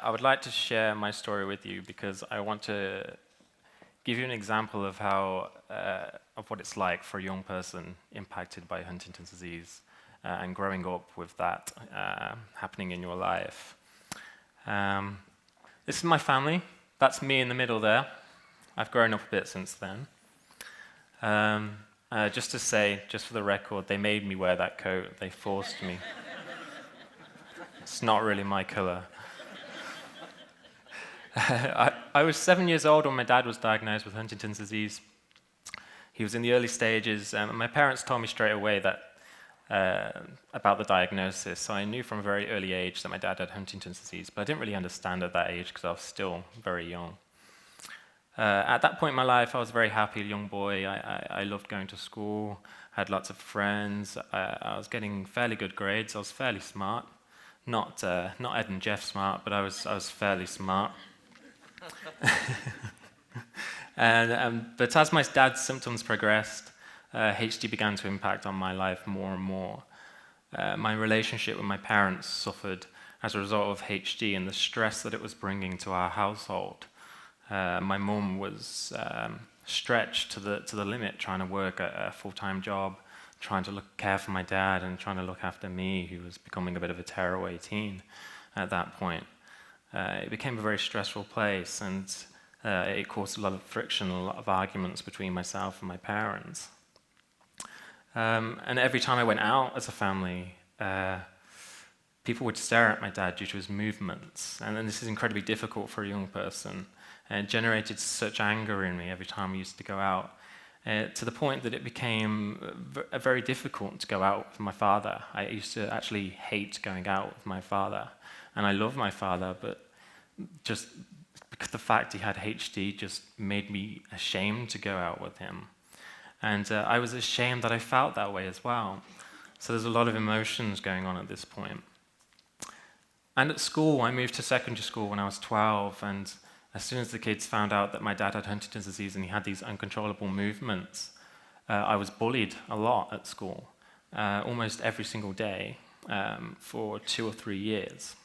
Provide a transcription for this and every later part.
I would like to share my story with you because I want to give you an example of of what it's like for a young person impacted by Huntington's disease and growing up with that happening in your life. This is my family. That's me in the middle there. I've grown up a bit since then. Just to say, just for the record, they made me wear that coat. They forced me. It's not really my color. I was 7 years old when my dad was diagnosed with Huntington's disease. He was in the early stages, and my parents told me straight away about the diagnosis. So I knew from a very early age that my dad had Huntington's disease, but I didn't really understand at that age because I was still very young. At that point in my life, I was a very happy young boy. I loved going to school, had lots of friends. I was getting fairly good grades. I was fairly smart. Not Ed and Jeff smart, but I was fairly smart. But as my dad's symptoms progressed, HD began to impact on my life more and more. My relationship with my parents suffered as a result of HD and the stress that it was bringing to our household. My mum was stretched to the limit, trying to work a full-time job, trying to care for my dad, and trying to look after me, who was becoming a bit of a tearaway teen at that point. It became a very stressful place, and it caused a lot of friction, a lot of arguments between myself and my parents. And every time I went out as a family, people would stare at my dad due to his movements. And this is incredibly difficult for a young person. And it generated such anger in me every time we used to go out, to the point that it became very difficult to go out with my father. I used to actually hate going out with my father. And I love my father, but just because the fact he had HD just made me ashamed to go out with him. And I was ashamed that I felt that way as well. So there's a lot of emotions going on at this point. And at school, I moved to secondary school when I was 12, and as soon as the kids found out that my dad had Huntington's disease and he had these uncontrollable movements, I was bullied a lot at school, almost every single day, for 2 or 3 years.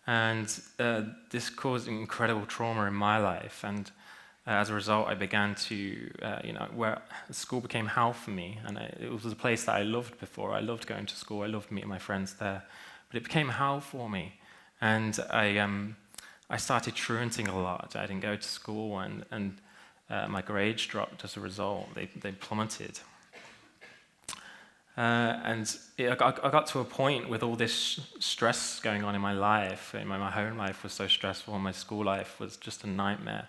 And this caused incredible trauma in my life, and as a result, I began to, where school became hell for me, and it was a place that I loved before. I loved going to school, I loved meeting my friends there, but it became hell for me. And I started truanting a lot. I didn't go to school, and my grades dropped as a result. They plummeted. I got to a point with all this stress going on in my life. My home life was so stressful, and my school life was just a nightmare,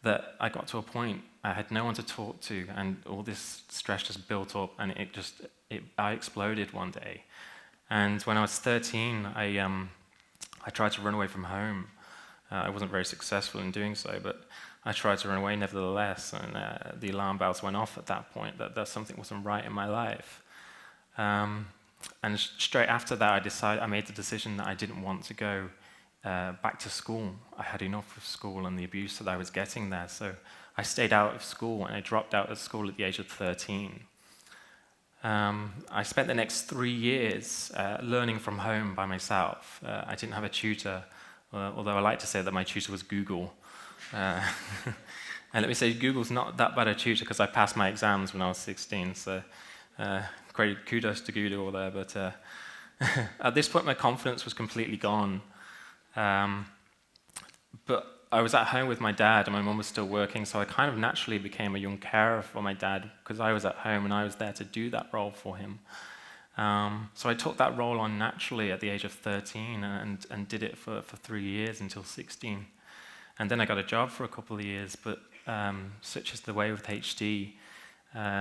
that I got to a point I had no one to talk to, and all this stress just built up, and I exploded one day. And when I was 13, I tried to run away from home. I wasn't very successful in doing so, but I tried to run away nevertheless, and the alarm bells went off at that point, that something wasn't right in my life. And straight after that, I made the decision that I didn't want to go back to school. I had enough of school and the abuse that I was getting there, so I stayed out of school, and I dropped out of school at the age of 13. I spent the next 3 years learning from home by myself. I didn't have a tutor, although I like to say that my tutor was Google. And let me say, Google's not that bad a tutor because I passed my exams when I was 16, so great kudos to Google there. But at this point, my confidence was completely gone. But I was at home with my dad, and my mum was still working, so I kind of naturally became a young carer for my dad because I was at home and I was there to do that role for him. So I took that role on naturally at the age of 13 and did it for 3 years until 16. And then I got a job for a couple of years, but such is the way with HD,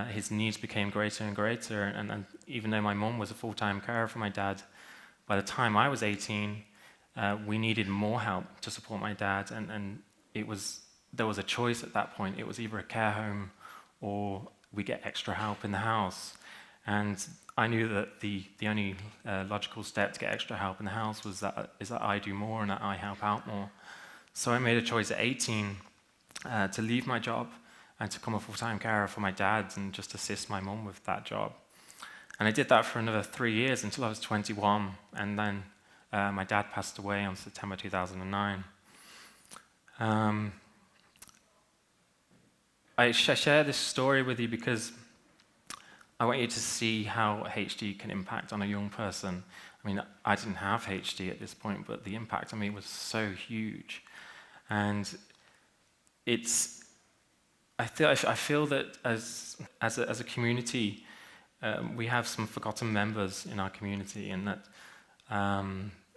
his needs became greater and greater, and even though my mum was a full-time carer for my dad, by the time I was 18, we needed more help to support my dad, and there was a choice at that point. It was either a care home or we get extra help in the house. And I knew that the only logical step to get extra help in the house is that I do more and that I help out more. So I made a choice at 18 to leave my job and to become a full-time carer for my dad and just assist my mum with that job. And I did that for another 3 years until I was 21, and then My dad passed away on September 2009. I share this story with you because I want you to see how HD can impact on a young person. I mean, I didn't have HD at this point, but the impact on me was so huge. And I feel that as a community, we have some forgotten members in our community, and that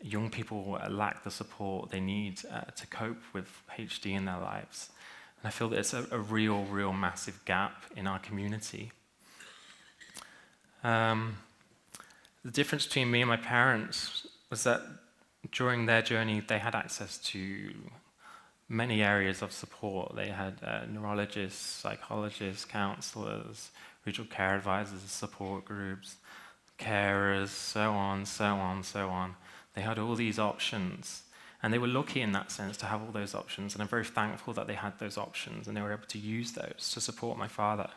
young people lack the support they need to cope with HD in their lives. And I feel that it's a real massive gap in our community. The difference between me and my parents was that during their journey, they had access to many areas of support. They had neurologists, psychologists, counselors, regional care advisors, support groups, carers, so on. They had all these options, and they were lucky in that sense to have all those options, and I'm very thankful that they had those options and they were able to use those to support my father.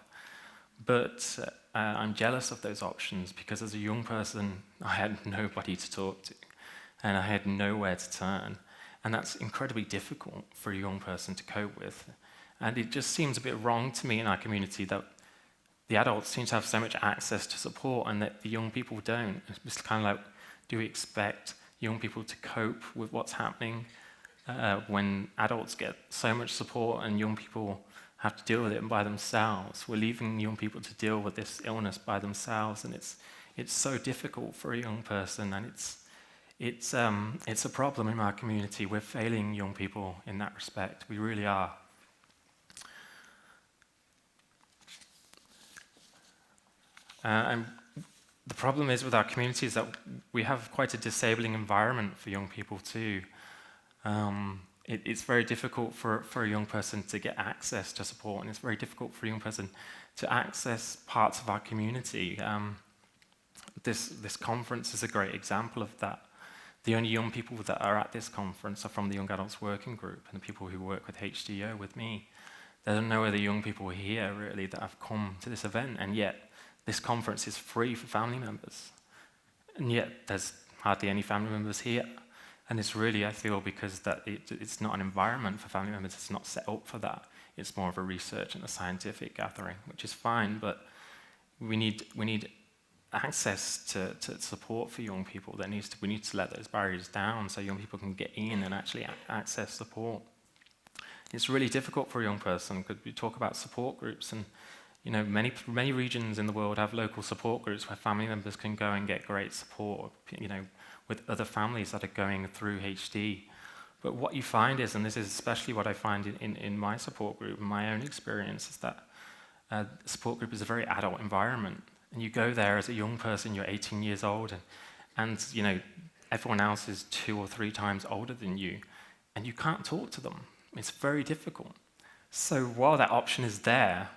But I'm jealous of those options because as a young person, I had nobody to talk to, and I had nowhere to turn. And that's incredibly difficult for a young person to cope with. And it just seems a bit wrong to me in our community that the adults seem to have so much access to support and that the young people don't. It's kind of like, do we expect young people to cope with what's happening when adults get so much support and young people have to deal with it by themselves? We're leaving young people to deal with this illness by themselves, and it's so difficult for a young person, and it's a problem in our community. We're failing young people in that respect. We really are. And the problem is with our community is that we have quite a disabling environment for young people too. It's very difficult for a young person to get access to support, and it's very difficult for a young person to access parts of our community. This conference is a great example of that. The only young people that are at this conference are from the Young Adults Working Group and the people who work with HDYO with me. There are no other young people here, really, that have come to this event, and yet this conference is free for family members. And yet there's hardly any family members here. And it's really, I feel, because that it's not an environment for family members. It's not set up for that. It's more of a research and a scientific gathering, which is fine, but we need access to support for young people. We need to let those barriers down so young people can get in and actually access support. It's really difficult for a young person because we talk about support groups, and many regions in the world have local support groups where family members can go and get great support, with other families that are going through HD. But what you find is, and this is especially what I find in my support group, in my own experience, is that the support group is a very adult environment. And you go there as a young person, you're 18 years old, and everyone else is 2 or 3 times older than you, and you can't talk to them. It's very difficult. So while that option is there,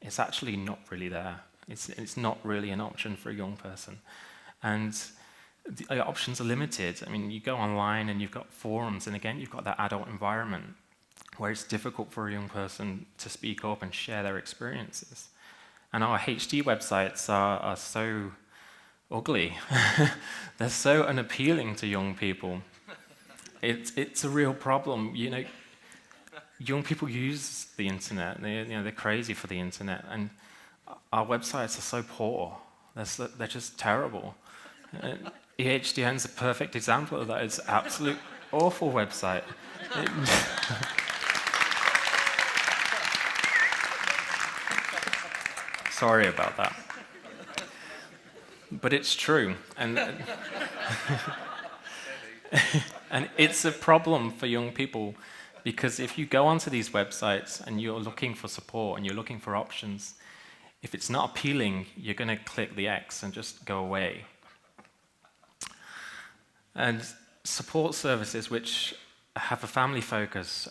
it's actually not really there. It's not really an option for a young person. And the options are limited. I mean, you go online and you've got forums, and again, you've got that adult environment where it's difficult for a young person to speak up and share their experiences. And our HD websites are so ugly. They're so unappealing to young people. It's a real problem. Young people use the internet. They're crazy for the internet, and our websites are so poor. They're just terrible. EHDN is a perfect example of that. It's an absolute awful website. Sorry about that. But it's true. And it's a problem for young people, because if you go onto these websites and you're looking for support and you're looking for options, if it's not appealing, you're going to click the X and just go away. And support services which have a family focus,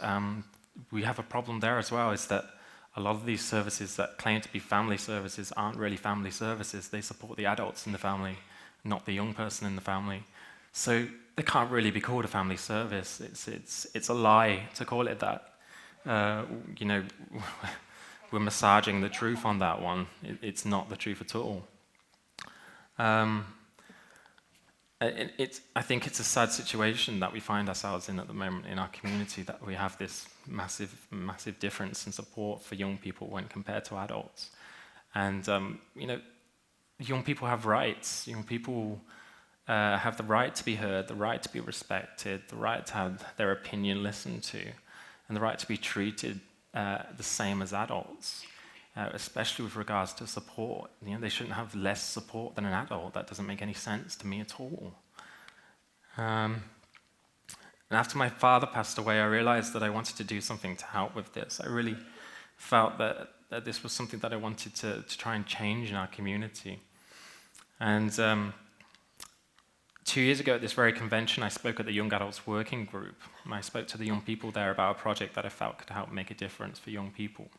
we have a problem there as well, is that a lot of these services that claim to be family services aren't really family services. They support the adults in the family, not the young person in the family. So they can't really be called a family service. It's a lie to call it that. We're massaging the truth on that one. It's not the truth at all. I think it's a sad situation that we find ourselves in at the moment in our community, that we have this massive difference in support for young people when compared to adults. And young people have rights. Young people have the right to be heard, the right to be respected, the right to have their opinion listened to, and the right to be treated the same as adults. Especially with regards to support. They shouldn't have less support than an adult. That doesn't make any sense to me at all. And after my father passed away, I realized that I wanted to do something to help with this. I really felt that this was something that I wanted to try and change in our community. And 2 years ago at this very convention, I spoke at the Young Adults Working Group. And I spoke to the young people there about a project that I felt could help make a difference for young people.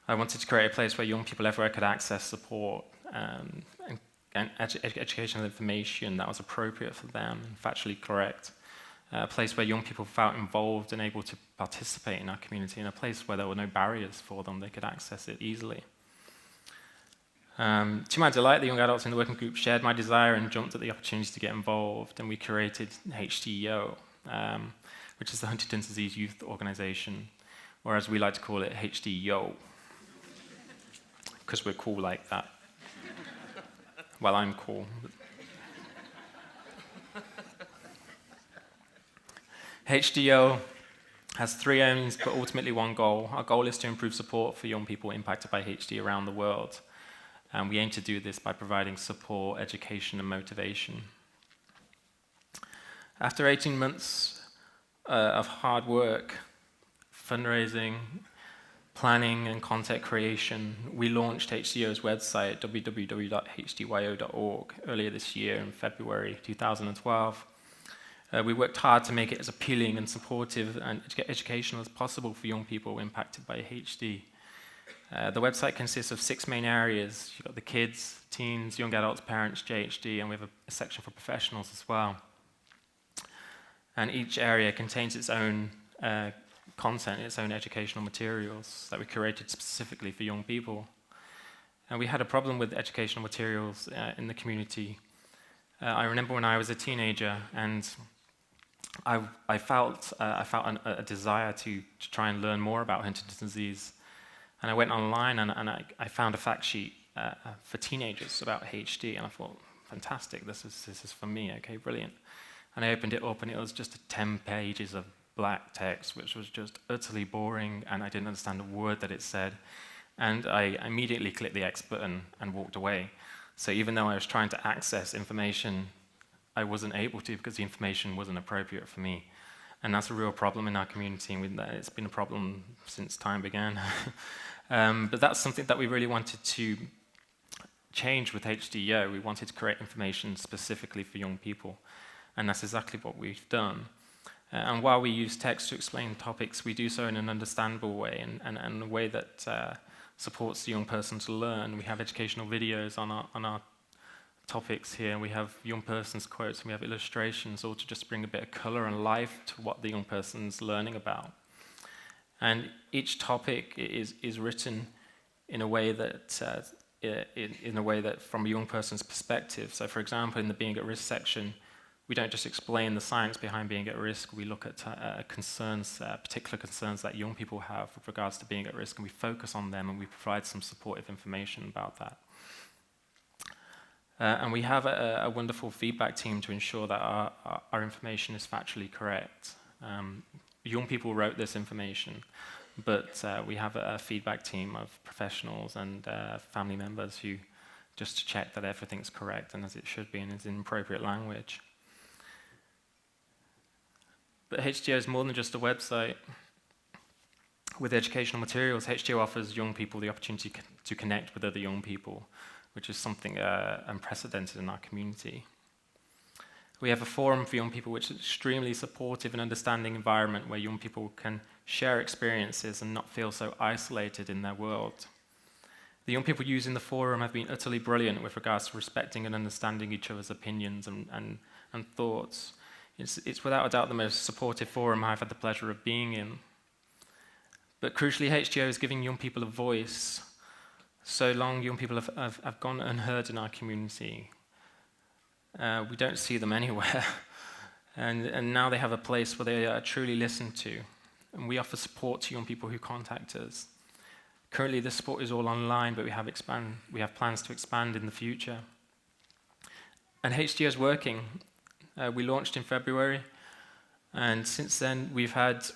I wanted to create a place where young people everywhere could access support and educational information that was appropriate for them and factually correct. A place where young people felt involved and able to participate in our community, and a place where there were no barriers for them, they could access it easily. To my delight, the young adults in the working group shared my desire and jumped at the opportunity to get involved, and we created HDYO, which is the Huntington Disease Youth Organization, or as we like to call it, HDYO. Because we're cool like that. Well, I'm cool. HDYO has 3 aims, but ultimately one goal. Our goal is to improve support for young people impacted by HD around the world. And we aim to do this by providing support, education, and motivation. After 18 months of hard work, fundraising, planning and content creation, we launched HDYO's website, www.hdyo.org, earlier this year in February 2012. We worked hard to make it as appealing and supportive and educational as possible for young people impacted by HD. The website consists of 6 main areas. You've got the kids, teens, young adults, parents, JHD, and we have a section for professionals as well. And each area contains its own content, its own educational materials that we curated specifically for young people. And we had a problem with educational materials in the community. I remember when I was a teenager, and I felt a desire to try and learn more about Huntington's disease. And I went online and I found a fact sheet for teenagers about HD, and I thought, fantastic, this is for me, okay, brilliant. And I opened it up, and it was just 10 pages of black text, which was just utterly boring, and I didn't understand a word that it said. And I immediately clicked the X button and walked away. So even though I was trying to access information, I wasn't able to because the information wasn't appropriate for me. And that's a real problem in our community, and it's been a problem since time began. But that's something that we really wanted to change with HDYO. We wanted to create information specifically for young people, and that's exactly what we've done. And while we use text to explain topics, we do so in an understandable way and a way that supports the young person to learn. We have educational videos on our topics here. We have young person's quotes, and we have illustrations, all to just bring a bit of color and life to what the young person's learning about. And each topic is written in a way that from a young person's perspective. So, for example, in the being at risk section, we don't just explain the science behind being at risk. We look at particular concerns that young people have with regards to being at risk, and we focus on them, and we provide some supportive information about that. And we have a wonderful feedback team to ensure that our information is factually correct. Young people wrote this information, but we have a feedback team of professionals and family members who just to check that everything's correct and as it should be and is in appropriate language. But HDYO is more than just a website. With educational materials, HDYO offers young people the opportunity to connect with other young people, which is something unprecedented in our community. We have a forum for young people which is an extremely supportive and understanding environment where young people can share experiences and not feel so isolated in their world. The young people using the forum have been utterly brilliant with regards to respecting and understanding each other's opinions and thoughts. It's without a doubt the most supportive forum I've had the pleasure of being in. But crucially, HDYO is giving young people a voice. So long young people have gone unheard in our community. We don't see them anywhere. And now they have a place where they are truly listened to. And we offer support to young people who contact us. Currently, this support is all online, but we have plans to expand in the future. And HDYO is working. We launched in February, and since then we've had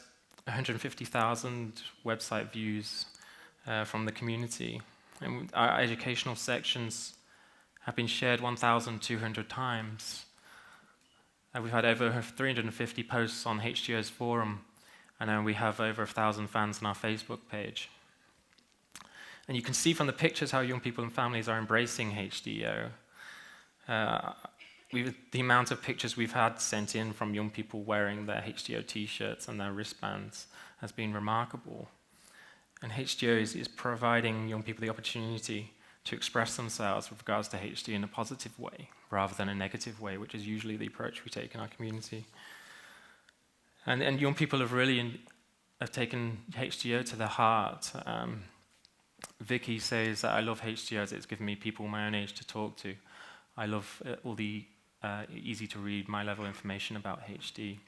150,000 website views from the community. And our educational sections have been shared 1,200 times. We've had over 350 posts on HDYO's forum, and we have over 1,000 fans on our Facebook page. And you can see from the pictures how young people and families are embracing HDYO. The amount of pictures we've had sent in from young people wearing their HDYO t-shirts and their wristbands has been remarkable. And HDYO is providing young people the opportunity to express themselves with regards to HDYO in a positive way, rather than a negative way, which is usually the approach we take in our community. And young people have taken HDYO to their heart. Vicky says that I love HDYO as it's given me people my own age to talk to. I love all the easy-to-read, my-level information about HD.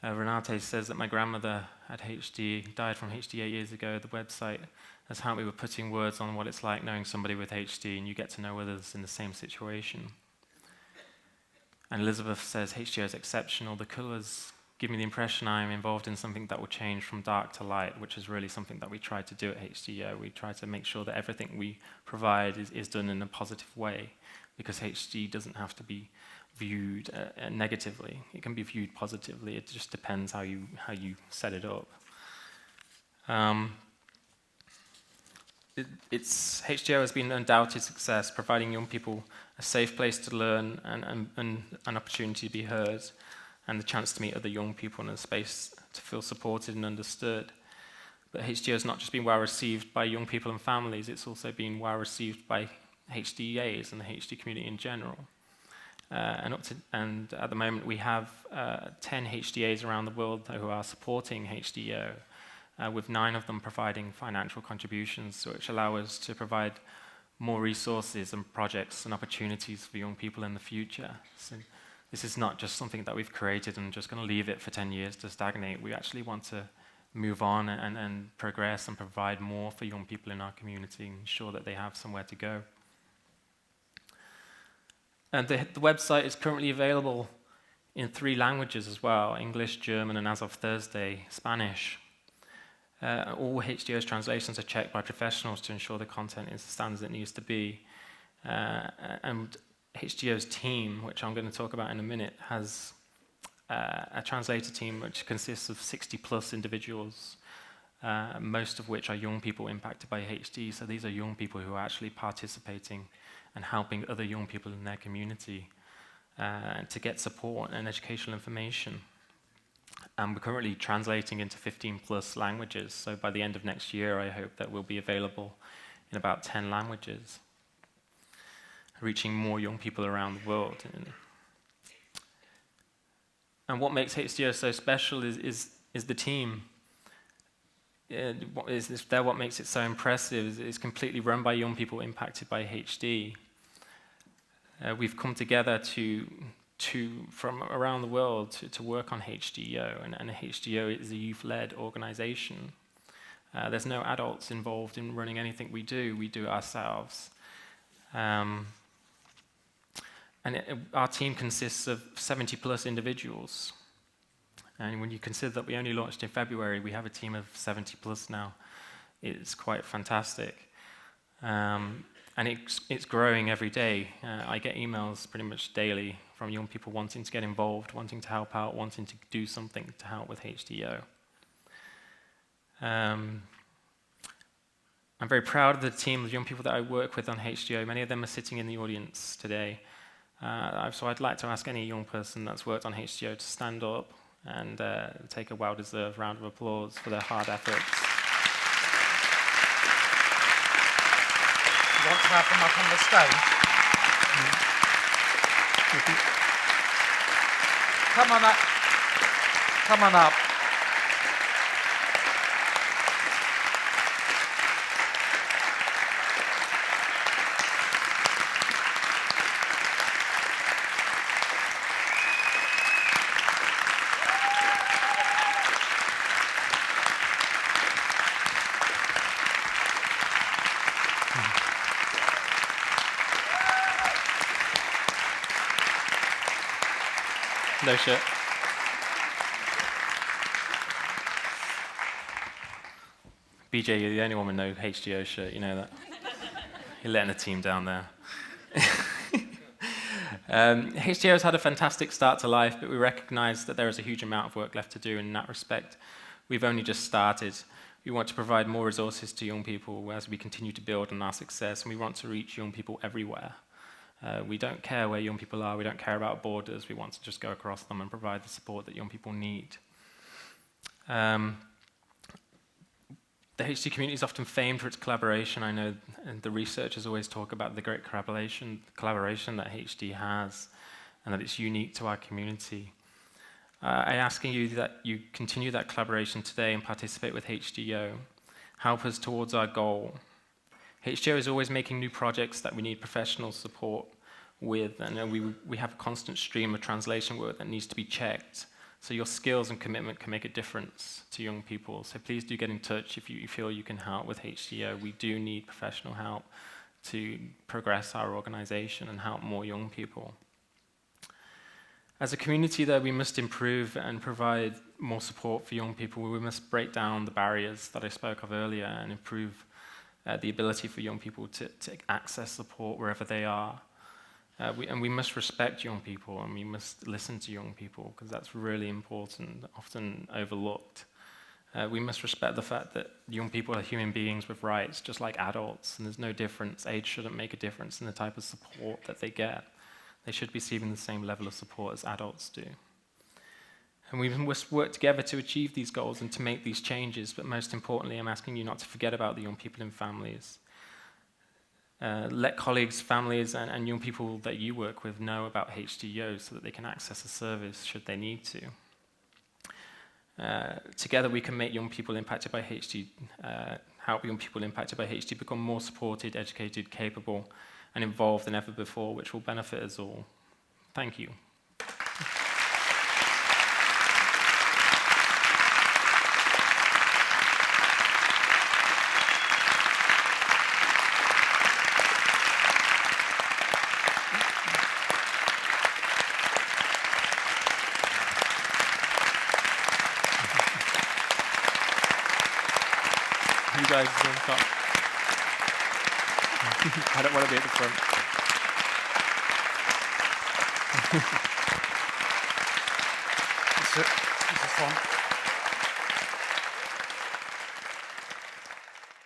Renate says that my grandmother had HD, died from HD 8 years ago. The website has helped me with putting words on what it's like knowing somebody with HD, and you get to know others in the same situation. And Elizabeth says HDYO is exceptional. The colours give me the impression I'm involved in something that will change from dark to light, which is really something that we try to do at HDYO. We try to make sure that everything we provide is done in a positive way, because HD doesn't have to be viewed negatively. It can be viewed positively. It just depends how you set it up. HDYO has been an undoubted success, providing young people a safe place to learn and an opportunity to be heard, and the chance to meet other young people and a space to feel supported and understood. But HDYO has not just been well received by young people and families, it's also been well received by HDYAs and the HD community in general. And at the moment we have 10 HDYAs around the world who are supporting HDYO, with 9 of them providing financial contributions, which allow us to provide more resources and projects and opportunities for young people in the future. So this is not just something that we've created and just going to leave it for 10 years to stagnate. We actually want to move on and progress and provide more for young people in our community and ensure that they have somewhere to go. And the website is currently available in 3 languages as well: English, German, and as of Thursday, Spanish. All HDYO's translations are checked by professionals to ensure the content is the standards it needs to be. And HDYO's team, which I'm going to talk about in a minute, has a translator team which consists of 60+ individuals, most of which are young people impacted by HD. So these are young people who are actually participating and helping other young people in their community to get support and educational information. And we're currently translating into 15+ languages, so by the end of next year I hope that we'll be available in about 10 languages, reaching more young people around the world. And what makes HDYO so special is the team. What makes it so impressive. It's completely run by young people impacted by HD. We've come together from around the world to work on HDYO, and HDYO is a youth-led organization. There's no adults involved in running anything we do it ourselves. Our team consists of 70+ individuals. And when you consider that we only launched in February, we have a team of 70+ now. It's quite fantastic. And it's growing every day. I get emails pretty much daily from young people wanting to get involved, wanting to help out, wanting to do something to help with HDYO. I'm very proud of the team of young people that I work with on HDYO. Many of them are sitting in the audience today. So I'd like to ask any young person that's worked on HDYO to stand up and take a well-deserved round of applause for their hard efforts. You want to have them up on the stage? Come on up. Come on up. No shit. BJ, you're the only one with no HDYO shirt, you know that. You're letting the team down there. HDYO has had a fantastic start to life, but we recognize that there is a huge amount of work left to do, and in that respect, we've only just started. We want to provide more resources to young people as we continue to build on our success, and we want to reach young people everywhere. We don't care where young people are, we don't care about borders, we want to just go across them and provide the support that young people need. The HD community is often famed for its collaboration. I know the researchers always talk about the great collaboration that HD has, and that it's unique to our community. I'm asking you that you continue that collaboration today and participate with HDYO. Help us towards our goal. HDYO is always making new projects that we need professional support with, and we have a constant stream of translation work that needs to be checked. So your skills and commitment can make a difference to young people. So please do get in touch if you feel you can help with HDYO. We do need professional help to progress our organization and help more young people. As a community, though, we must improve and provide more support for young people. We must break down the barriers that I spoke of earlier and improve the ability for young people to access support wherever they are. And we must respect young people, and we must listen to young people, because that's really important, often overlooked. We must respect the fact that young people are human beings with rights, just like adults, and there's no difference. Age shouldn't make a difference in the type of support that they get. They should be receiving the same level of support as adults do. And we must work together to achieve these goals and to make these changes, but most importantly, I'm asking you not to forget about the young people in families. Let colleagues, families, and young people that you work with know about HDYO so that they can access a service should they need to. Together we can make young people impacted by HD, help young people impacted by HD become more supported, educated, capable, and involved than ever before, which will benefit us all. Thank you. You guys on top. I don't want to be at the front. This is fun.